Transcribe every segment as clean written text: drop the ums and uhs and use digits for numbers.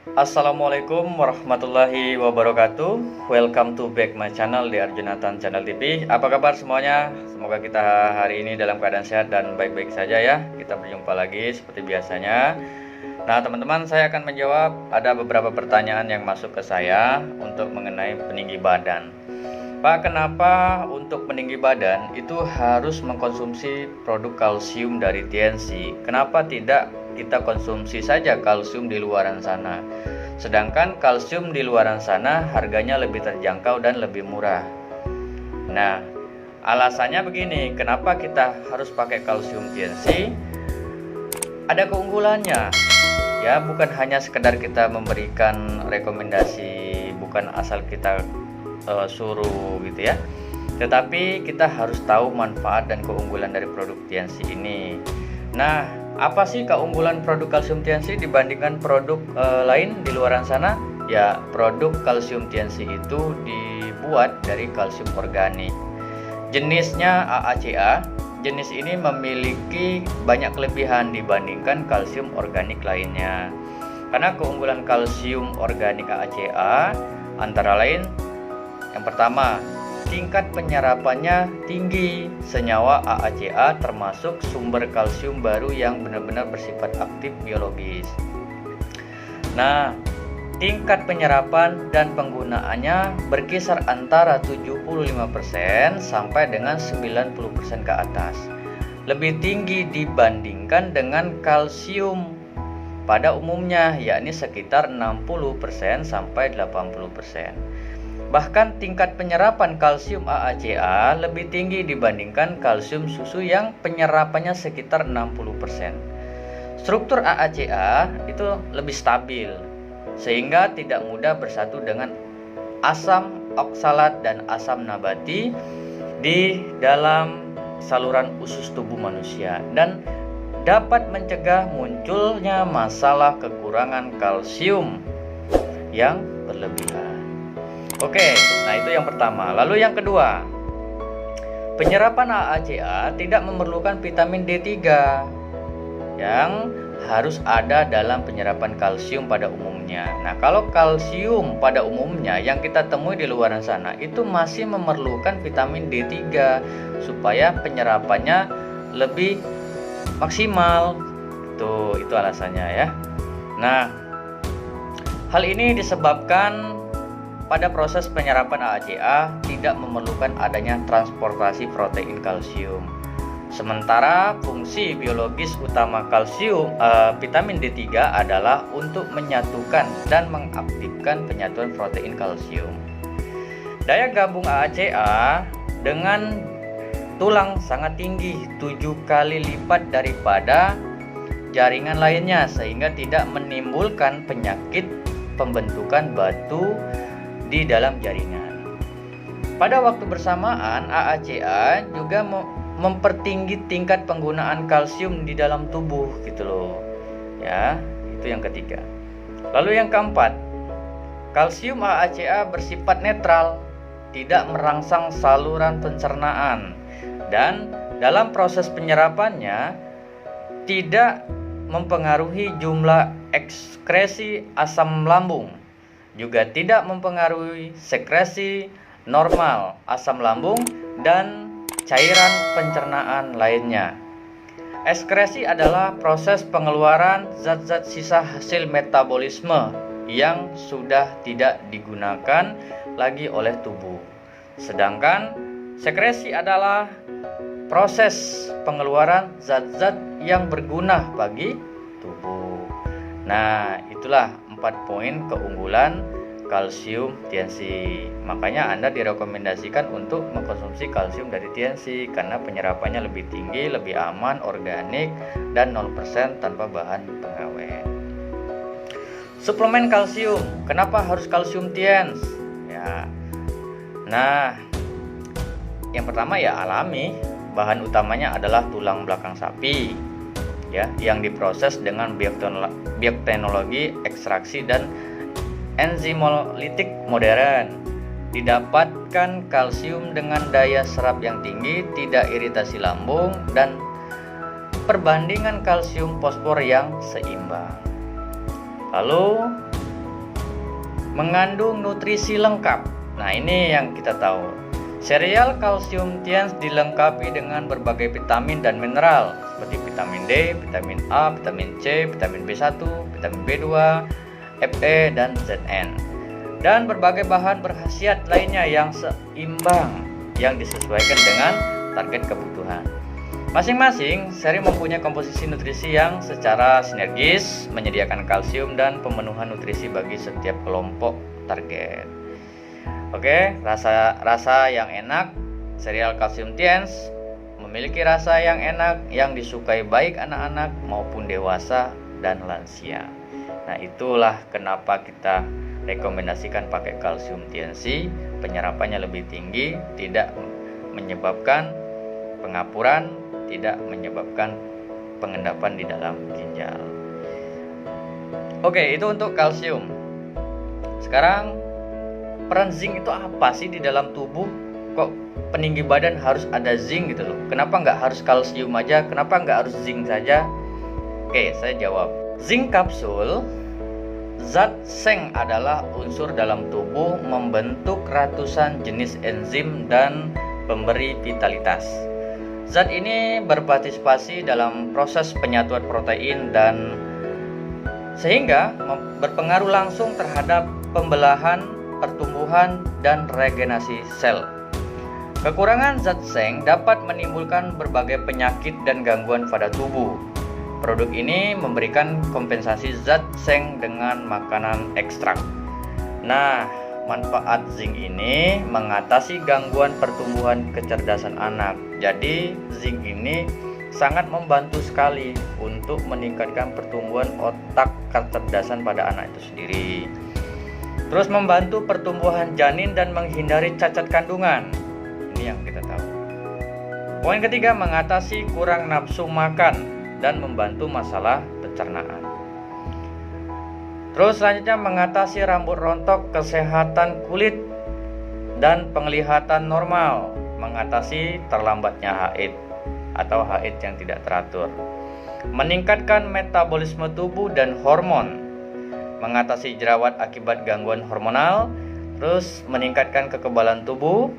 Assalamualaikum warahmatullahi wabarakatuh. Welcome to back my channel di Arjunatan Channel TV. Apa kabar semuanya? Semoga kita hari ini dalam keadaan sehat dan baik-baik saja ya. Kita berjumpa lagi seperti biasanya. Nah teman-teman, saya akan menjawab ada beberapa pertanyaan yang masuk ke saya untuk mengenai peninggi badan. Pak, kenapa untuk peninggi badan itu harus mengkonsumsi produk kalsium dari TNC? Kenapa tidak kita konsumsi saja kalsium di luaran sana? Sedangkan kalsium di luaran sana harganya lebih terjangkau dan lebih murah. Nah, alasannya begini, kenapa kita harus pakai kalsium TNC? Ada keunggulannya. Ya, bukan hanya sekedar kita memberikan rekomendasi, bukan asal kita suruh gitu ya, tetapi kita harus tahu manfaat dan keunggulan dari produk TNC ini. Nah, apa sih keunggulan produk kalsium TNC dibandingkan produk lain di luaran sana? Ya, produk kalsium TNC itu dibuat dari kalsium organik. Jenisnya AACA. Jenis ini memiliki banyak kelebihan dibandingkan kalsium organik lainnya. Karena keunggulan kalsium organik AACA antara lain, yang pertama, tingkat penyerapannya tinggi. Senyawa AACA termasuk sumber kalsium baru yang benar-benar bersifat aktif biologis. Nah, tingkat penyerapan dan penggunaannya berkisar antara 75% sampai dengan 90% ke atas. Lebih tinggi dibandingkan dengan kalsium pada umumnya, yakni sekitar 60% sampai 80%. Bahkan tingkat penyerapan kalsium AACA lebih tinggi dibandingkan kalsium susu yang penyerapannya sekitar 60%. Struktur AACA itu lebih stabil, sehingga tidak mudah bersatu dengan asam oksalat dan asam nabati di dalam saluran usus tubuh manusia dan dapat mencegah munculnya masalah kekurangan kalsium yang berlebihan. Oke, nah itu yang pertama. Lalu yang kedua, penyerapan AACA tidak memerlukan vitamin D3 yang harus ada dalam penyerapan kalsium pada umumnya. Nah, kalau kalsium pada umumnya yang kita temui di luaran sana itu masih memerlukan vitamin D3 supaya penyerapannya lebih maksimal. Itu alasannya ya. Nah, hal ini disebabkan pada proses penyerapan AACA tidak memerlukan adanya transportasi protein kalsium. Sementara fungsi biologis utama kalsium vitamin D3 adalah untuk menyatukan dan mengaktifkan penyatuan protein kalsium. Daya gabung AACA dengan tulang sangat tinggi, 7 kali lipat daripada jaringan lainnya, sehingga tidak menimbulkan penyakit pembentukan batu di dalam jaringan. Pada waktu bersamaan, AACA juga mempertinggi tingkat penggunaan kalsium di dalam tubuh gitu loh. Ya, itu yang ketiga. Lalu yang keempat, kalsium AACA bersifat netral, tidak merangsang saluran pencernaan, dan dalam proses penyerapannya tidak mempengaruhi jumlah ekskresi asam lambung, juga tidak mempengaruhi sekresi normal asam lambung dan cairan pencernaan lainnya. Ekskresi adalah proses pengeluaran zat-zat sisa hasil metabolisme yang sudah tidak digunakan lagi oleh tubuh. Sedangkan sekresi adalah proses pengeluaran zat-zat yang berguna bagi tubuh. Nah, itulah 4 poin keunggulan kalsium TNC. Makanya Anda direkomendasikan untuk mengkonsumsi kalsium dari TNC karena penyerapannya lebih tinggi, lebih aman, organik, dan 0% tanpa bahan pengawet. Suplemen kalsium, kenapa harus kalsium TNC? Ya. Nah, yang pertama ya alami. Bahan utamanya adalah tulang belakang sapi, ya, yang diproses dengan bioteknologi ekstraksi dan enzimolitik modern. Didapatkan kalsium dengan daya serap yang tinggi, tidak iritasi lambung, dan perbandingan kalsium fosfor yang seimbang. Lalu mengandung nutrisi lengkap. Nah, ini yang kita tahu. Sereal Calcium Tiens dilengkapi dengan berbagai vitamin dan mineral seperti vitamin D, vitamin A, vitamin C, vitamin B1, vitamin B2, Fe, dan Zn. Dan berbagai bahan berkhasiat lainnya yang seimbang yang disesuaikan dengan target kebutuhan. Masing-masing seri mempunyai komposisi nutrisi yang secara sinergis menyediakan kalsium dan pemenuhan nutrisi bagi setiap kelompok target. Oke, rasa yang enak. Sereal Calcium Tiens memiliki rasa yang enak yang disukai baik anak-anak maupun dewasa dan lansia. Nah, itulah kenapa kita rekomendasikan pakai Calcium Tiens. Penyerapannya lebih tinggi, tidak menyebabkan pengapuran, tidak menyebabkan pengendapan di dalam ginjal. Oke, itu untuk kalsium. Sekarang, peran zinc itu apa sih di dalam tubuh? Kok peninggi badan harus ada zinc gitu loh? Kenapa nggak harus kalsium aja? Kenapa nggak harus zinc saja? Oke, saya jawab. Zinc kapsul, zat seng adalah unsur dalam tubuh membentuk ratusan jenis enzim dan pemberi vitalitas. Zat ini berpartisipasi dalam proses penyatuan protein dan sehingga berpengaruh langsung terhadap pembelahan, pertumbuhan, dan regenerasi sel. Kekurangan zat seng dapat menimbulkan berbagai penyakit dan gangguan pada tubuh. Produk ini memberikan kompensasi zat seng dengan makanan ekstrak. Nah, manfaat zinc ini mengatasi gangguan pertumbuhan kecerdasan anak. Jadi, zinc ini sangat membantu sekali untuk meningkatkan pertumbuhan otak kecerdasan pada anak itu sendiri. Terus membantu pertumbuhan janin dan menghindari cacat kandungan. Ini yang kita tahu. Poin ketiga, mengatasi kurang nafsu makan dan membantu masalah pencernaan. Terus selanjutnya mengatasi rambut rontok, kesehatan kulit, dan penglihatan normal. Mengatasi terlambatnya haid atau haid yang tidak teratur. Meningkatkan metabolisme tubuh dan hormon. Mengatasi jerawat akibat gangguan hormonal, terus meningkatkan kekebalan tubuh,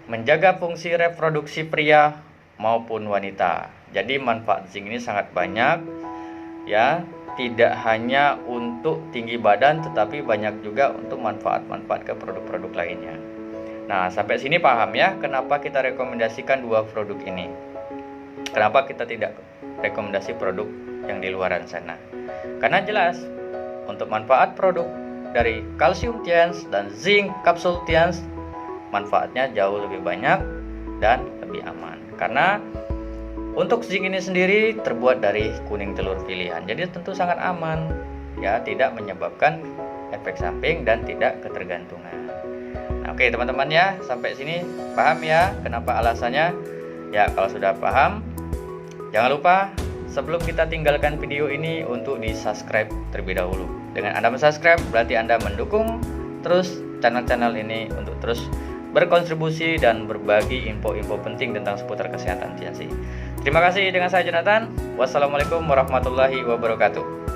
menjaga fungsi reproduksi pria maupun wanita. Jadi manfaat zinc ini sangat banyak ya, tidak hanya untuk tinggi badan tetapi banyak juga untuk manfaat-manfaat ke produk-produk lainnya. Nah, sampai sini paham ya kenapa kita rekomendasikan dua produk ini. Kenapa kita tidak rekomendasi produk yang di luaran sana? Karena jelas untuk manfaat produk dari Calcium Tiens dan Zinc Capsule Tiens, manfaatnya jauh lebih banyak dan lebih aman. Karena untuk zinc ini sendiri terbuat dari kuning telur pilihan, jadi tentu sangat aman, ya, tidak menyebabkan efek samping dan tidak ketergantungan. Nah, oke teman-teman ya, sampai sini paham ya kenapa alasannya? Ya, kalau sudah paham, jangan lupa sebelum kita tinggalkan video ini untuk di-subscribe terlebih dahulu. Dengan Anda subscribe berarti Anda mendukung terus channel-channel ini untuk terus berkontribusi dan berbagi info-info penting tentang seputar kesehatan TNC. Terima kasih, dengan saya Jonathan. Wassalamualaikum warahmatullahi wabarakatuh.